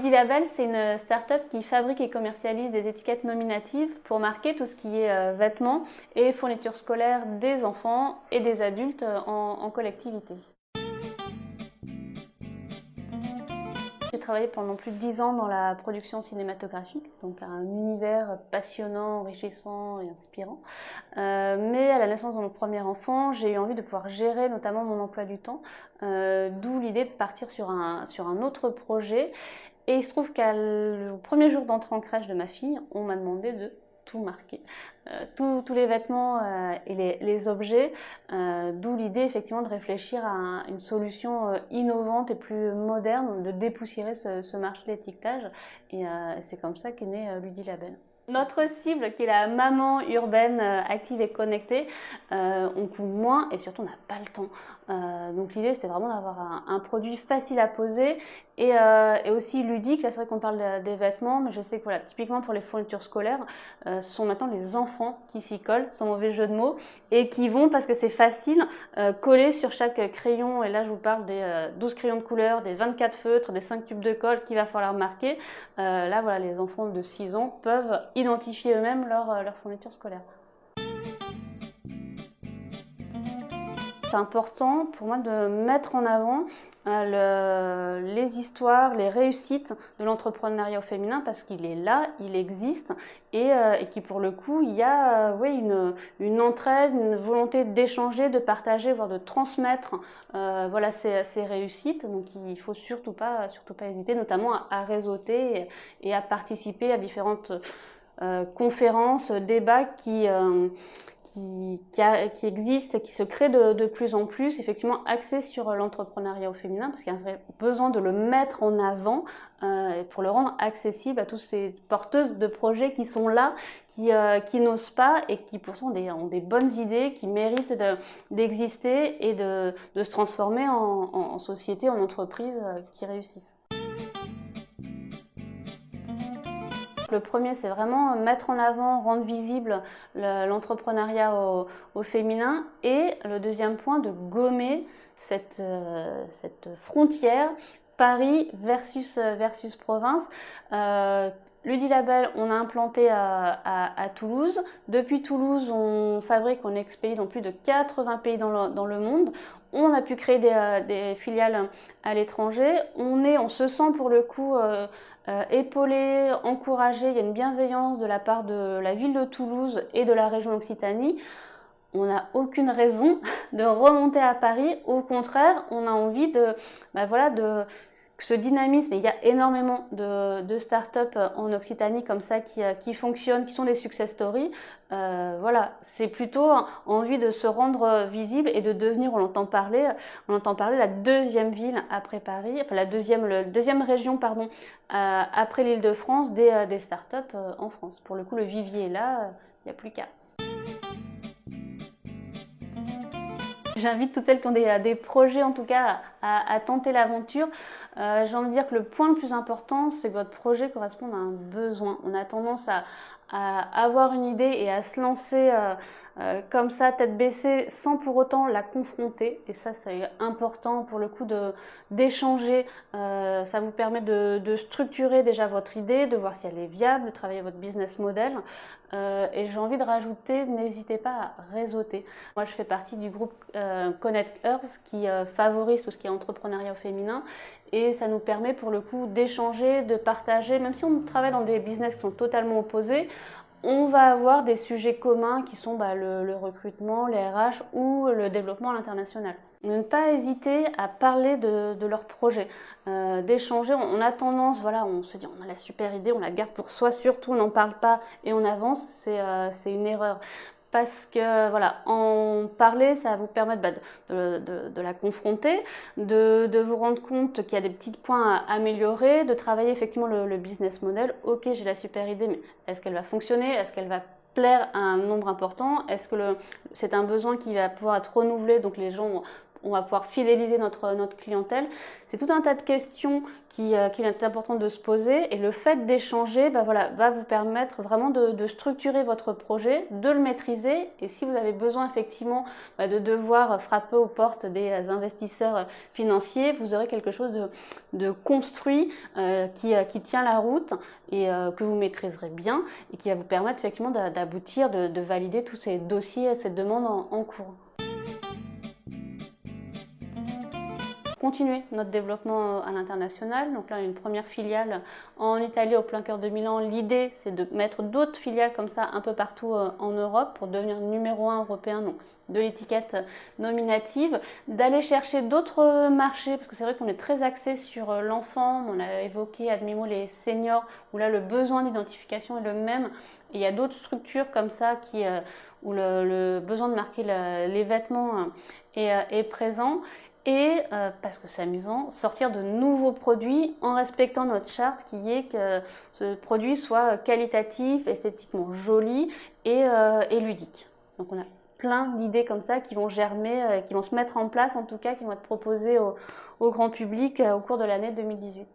Ludilabel, c'est une start-up qui fabrique et commercialise des étiquettes nominatives pour marquer tout ce qui est vêtements et fournitures scolaires des enfants et des adultes en collectivité. J'ai travaillé pendant plus de 10 ans dans la production cinématographique, donc un univers passionnant, enrichissant et inspirant. Mais à la naissance de mon premier enfant, j'ai eu envie de pouvoir gérer notamment mon emploi du temps, d'où l'idée de partir sur un autre projet. Et il se trouve qu'au premier jour d'entrée en crèche de ma fille, on m'a demandé de tout marquer, tous les vêtements et les objets, d'où l'idée effectivement de réfléchir à une solution innovante et plus moderne, de dépoussiérer ce marché de l'étiquetage, et c'est comme ça qu'est né Ludilabel. Notre cible, qui est la maman urbaine active et connectée, on coûte moins et surtout on n'a pas le temps. Donc l'idée c'était vraiment d'avoir un produit facile à poser et aussi ludique. Là c'est vrai qu'on parle des vêtements, mais je sais que voilà, typiquement pour les fournitures scolaires, ce sont maintenant les enfants qui s'y collent, sans mauvais jeu de mots, et qui vont, parce que c'est facile, coller sur chaque crayon. Et là je vous parle des 12 crayons de couleur, des 24 feutres, des 5 tubes de colle qu'il va falloir marquer. Là voilà, les enfants de 6 ans peuvent identifier eux-mêmes leur fourniture scolaire. C'est important pour moi de mettre en avant les histoires, les réussites de l'entrepreneuriat au féminin, parce qu'il est là, il existe, et qui pour le coup, il y a une entraide, une volonté d'échanger, de partager, voire de transmettre voilà, ces réussites. Donc il ne faut surtout pas hésiter, notamment à réseauter et à participer à différentes conférences, débats qui existent et qui se créent de plus en plus, effectivement axés sur l'entrepreneuriat au féminin, parce qu'il y a un vrai besoin de le mettre en avant pour le rendre accessible à toutes ces porteuses de projets qui sont là, qui n'osent pas et qui pourtant ont des bonnes idées, qui méritent d'exister et de se transformer en société, en entreprise qui réussissent. Le premier, c'est vraiment mettre en avant, rendre visible l'entrepreneuriat au féminin. Et le deuxième point, de gommer cette frontière Paris versus province. Ludilabel, on a implanté à Toulouse. Depuis Toulouse, on fabrique, on expédie dans plus de 80 pays dans le monde. On a pu créer des filiales à l'étranger. On se sent pour le coup épaulé, encouragé. Il y a une bienveillance de la part de la ville de Toulouse et de la région Occitanie. On n'a aucune raison de remonter à Paris. Au contraire, on a envie ce dynamisme. Il y a énormément de start-up en Occitanie comme ça qui fonctionnent, qui sont des success stories. Voilà, c'est plutôt envie de se rendre visible et de devenir, on entend parler la deuxième ville après Paris, enfin la deuxième région pardon, après l'Île-de-France des start-up en France. Pour le coup, le vivier est là, il n'y a plus qu'à. J'invite toutes celles qui ont des projets en tout cas à tenter l'aventure. J'ai envie de dire que le point le plus important, c'est que votre projet corresponde à un besoin. On a tendance à avoir une idée et à se lancer comme ça, tête baissée, sans pour autant la confronter. Et ça, c'est important pour le coup d'échanger. Ça vous permet de structurer déjà votre idée, de voir si elle est viable, de travailler votre business model. Et j'ai envie de rajouter, n'hésitez pas à réseauter. Moi, je fais partie du groupe Connect Earth qui favorise tout ce qui est entrepreneuriat au féminin, et ça nous permet pour le coup d'échanger, de partager, même si on travaille dans des business qui sont totalement opposés. On va avoir des sujets communs qui sont le recrutement, les RH ou le développement à l'international. Ne pas hésiter à parler de leur projet, d'échanger. On a tendance, voilà, on se dit on a la super idée, on la garde pour soi, surtout on n'en parle pas et on avance, c'est une erreur. Parce que voilà, en parler, ça va vous permettre de la confronter, de vous rendre compte qu'il y a des petits points à améliorer, de travailler effectivement le business model. Ok, j'ai la super idée, mais est-ce qu'elle va fonctionner? Est-ce qu'elle va plaire à un nombre important? Est-ce que c'est un besoin qui va pouvoir être renouvelé, donc les gens on va pouvoir fidéliser notre clientèle. C'est tout un tas de questions qu'il est important de se poser, et le fait d'échanger voilà, va vous permettre vraiment de structurer votre projet, de le maîtriser, et si vous avez besoin effectivement de devoir frapper aux portes des investisseurs financiers, vous aurez quelque chose de construit qui tient la route et que vous maîtriserez bien et qui va vous permettre effectivement d'aboutir, de valider tous ces dossiers, ces demandes en cours. Continuer notre développement à l'international. Donc là, on a une première filiale en Italie, au plein cœur de Milan. L'idée, c'est de mettre d'autres filiales comme ça un peu partout en Europe pour devenir numéro 1 européen donc, de l'étiquette nominative, d'aller chercher d'autres marchés, parce que c'est vrai qu'on est très axé sur l'enfant. On a évoqué à demi-mot les seniors, où là, le besoin d'identification est le même. Et il y a d'autres structures comme ça où le besoin de marquer les vêtements est présent. Et parce que c'est amusant, sortir de nouveaux produits en respectant notre charte qui est que ce produit soit qualitatif, esthétiquement joli et ludique. Donc on a plein d'idées comme ça qui vont germer, qui vont se mettre en place en tout cas, qui vont être proposées au grand public au cours de l'année 2018.